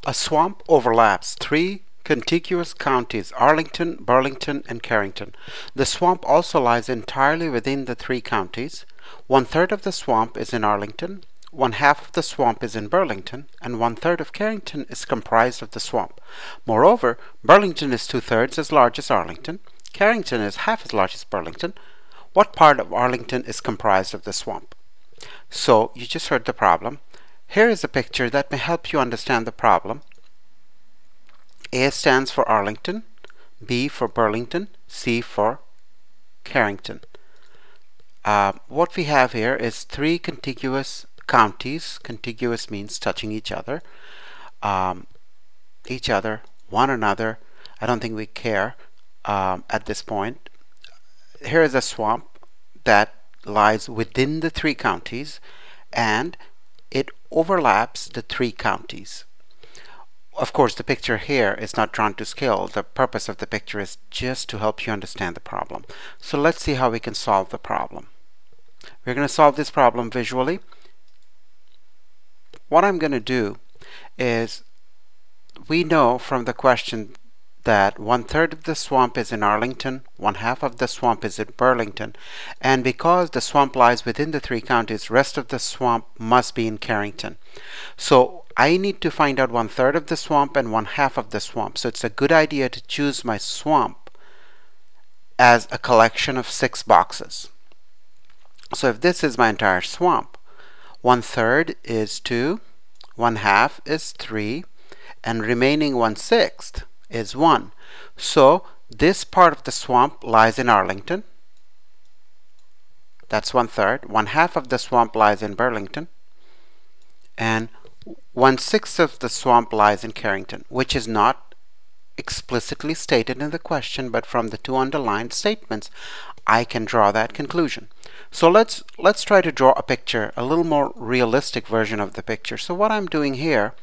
A swamp overlaps three contiguous counties, Arlington, Burlington, and Carrington. The swamp also lies entirely within the three counties. One-third of the swamp is in Arlington, one-half of the swamp is in Burlington, and one-third of Carrington is comprised of the swamp. Moreover, Burlington is two-thirds as large as Arlington. Carrington is half as large as Burlington. What part of Arlington is comprised of the swamp? So, you just heard the problem. Here is a picture that may help you understand the problem. A stands for Arlington, B for Burlington, C for Carrington. What we have here is three contiguous counties. Contiguous means touching each other, one another. I don't think we care at this point. Here is a swamp that lies within the three counties, and it overlaps the three counties. Of course, the picture here is not drawn to scale. The purpose of the picture is just to help you understand the problem. So let's see how we can solve the problem. We're going to solve this problem visually. What I'm going to do is, we know from the question that one-third of the swamp is in Arlington, one-half of the swamp is in Burlington, and because the swamp lies within the three counties, rest of the swamp must be in Carrington. So I need to find out one-third of the swamp and one-half of the swamp. So it's a good idea to choose my swamp as a collection of 6 boxes. So if this is my entire swamp, one-third is 2, one-half is 3, and remaining 1/6 is 1. So this part of the swamp lies in Arlington. That's one-third. One-half of the swamp lies in Burlington, and 1/6 of the swamp lies in Carrington, which is not explicitly stated in the question, but from the two underlined statements I can draw that conclusion. So let's try to draw a picture, a little more realistic version of the picture. So what I'm doing here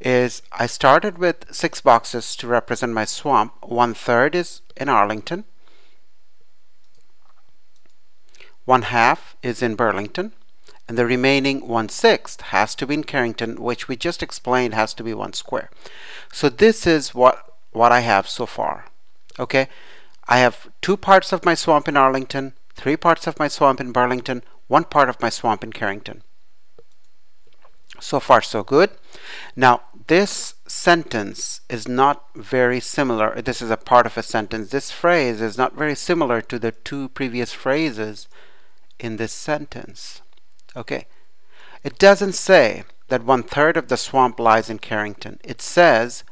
is, I started with 6 boxes to represent my swamp. One-third is in Arlington, one-half is in Burlington, and the remaining 1/6 has to be in Carrington, which we just explained has to be 1 square. So this is what I have so far. Okay, I have 2 parts of my swamp in Arlington, 3 parts of my swamp in Burlington, 1 part of my swamp in Carrington. So far so good. Now this sentence is not very similar. This is a part of a sentence. This phrase is not very similar to the 2 previous phrases in this sentence. Okay, it doesn't say that one-third of the swamp lies in Carrington. It says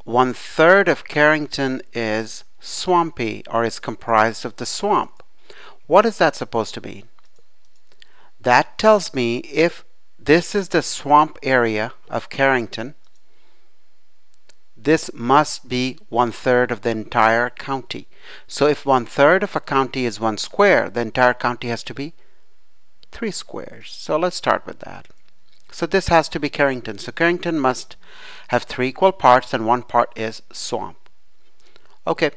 one-third of Carrington is swampy, or is comprised of the swamp. What is that supposed to mean? That tells me if this is the swamp area of Carrington, this must be one-third of the entire county. So if one-third of a county is 1 square, the entire county has to be 3 squares. So let's start with that. So this has to be Carrington. So Carrington must have 3 equal parts, and 1 part is swamp. Okay.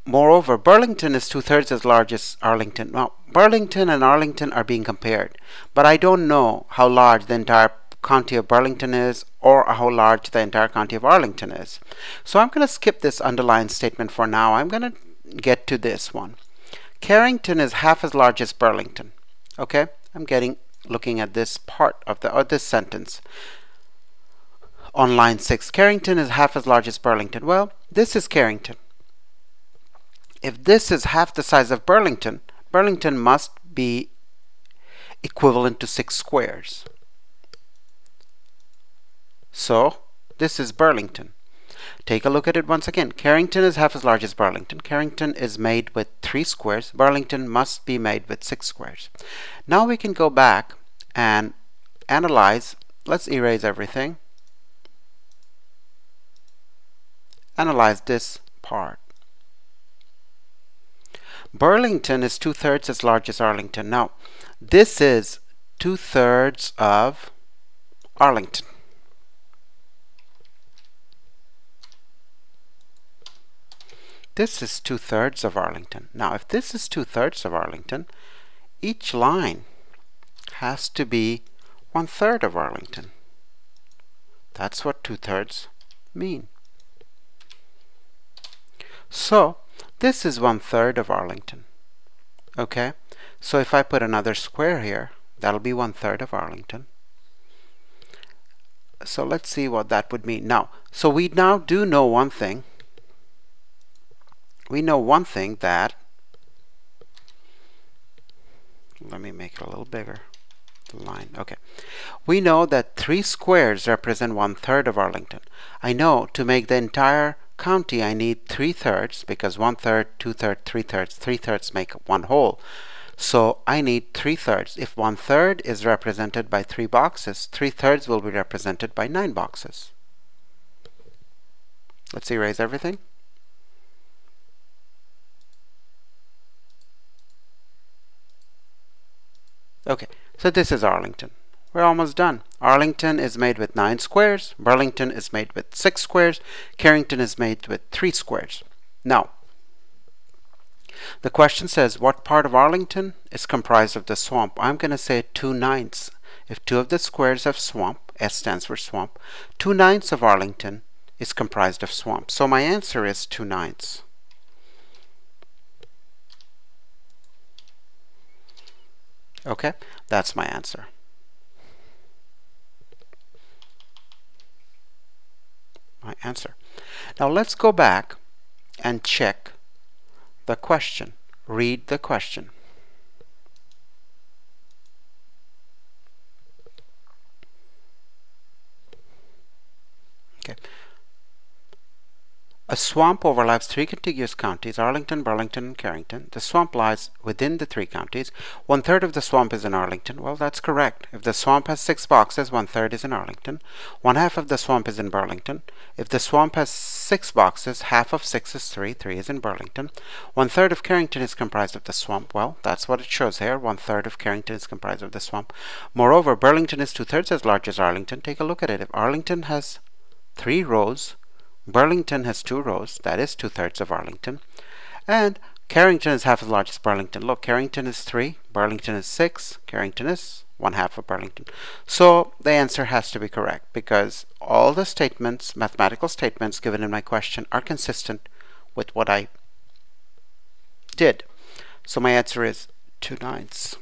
Moreover, Burlington is 2/3 as large as Arlington. Now, Burlington and Arlington are being compared, but I don't know how large the entire county of Burlington is, or how large the entire county of Arlington is. So I'm going to skip this underlined statement for now. I'm going to get to this one. Carrington is half as large as Burlington. Okay, I'm looking at this part of this sentence on line 6. Carrington is half as large as Burlington. Well, this is Carrington. If this is half the size of Burlington, Burlington must be equivalent to 6 squares. So this is Burlington. Take a look at it once again. Carrington is half as large as Burlington. Carrington is made with 3 squares. Burlington must be made with 6 squares. Now we can go back and analyze. Let's erase everything. Analyze this part. Burlington is 2/3 as large as Arlington. Now, this is 2/3 of Arlington. This is 2/3 of Arlington. Now, if this is 2/3 of Arlington, each line has to be 1/3 of Arlington. That's what 2/3 mean. So this is 1/3 of Arlington. Okay, so if I put another square here, that'll be 1/3 of Arlington. So let's see what that would mean. Now, so we now do know one thing. We know one thing that, let me make it a little bigger, the line. Okay, we know that 3 squares represent 1/3 of Arlington. I know to make the entire county I need 3/3, because 1/3, 2/3, 3/3, 3/3 make one whole. So I need 3/3. If 1/3 is represented by 3 boxes, 3/3 will be represented by 9 boxes. Let's erase everything. Okay, so this is Arlington. We're almost done. Arlington is made with 9 squares. Burlington is made with 6 squares. Carrington is made with 3 squares. Now, the question says, what part of Arlington is comprised of the swamp? I'm going to say 2/9. If 2 of the squares have swamp, S stands for swamp, 2/9 of Arlington is comprised of swamp. So my answer is 2/9. Okay, that's my answer. My answer. Now let's go back and check the question. Read the question. Okay. A swamp overlaps 3 contiguous counties, Arlington, Burlington, and Carrington. The swamp lies within the 3 counties. 1/3 of the swamp is in Arlington. Well, that's correct. If the swamp has 6 boxes, 1/3 is in Arlington. 1/2 of the swamp is in Burlington. If the swamp has 6 boxes, half of 6 is 3. 3 is in Burlington. 1/3 of Carrington is comprised of the swamp. Well, that's what it shows here. 1/3 of Carrington is comprised of the swamp. Moreover, Burlington is 2/3 as large as Arlington. Take a look at it. If Arlington has 3 rows, Burlington has 2 rows, that is 2/3 of Arlington. And Carrington is half as large as Burlington. Look, Carrington is 3, Burlington is 6, Carrington is 1/2 of Burlington. So the answer has to be correct because all the statements, mathematical statements given in my question are consistent with what I did. So my answer is 2/9.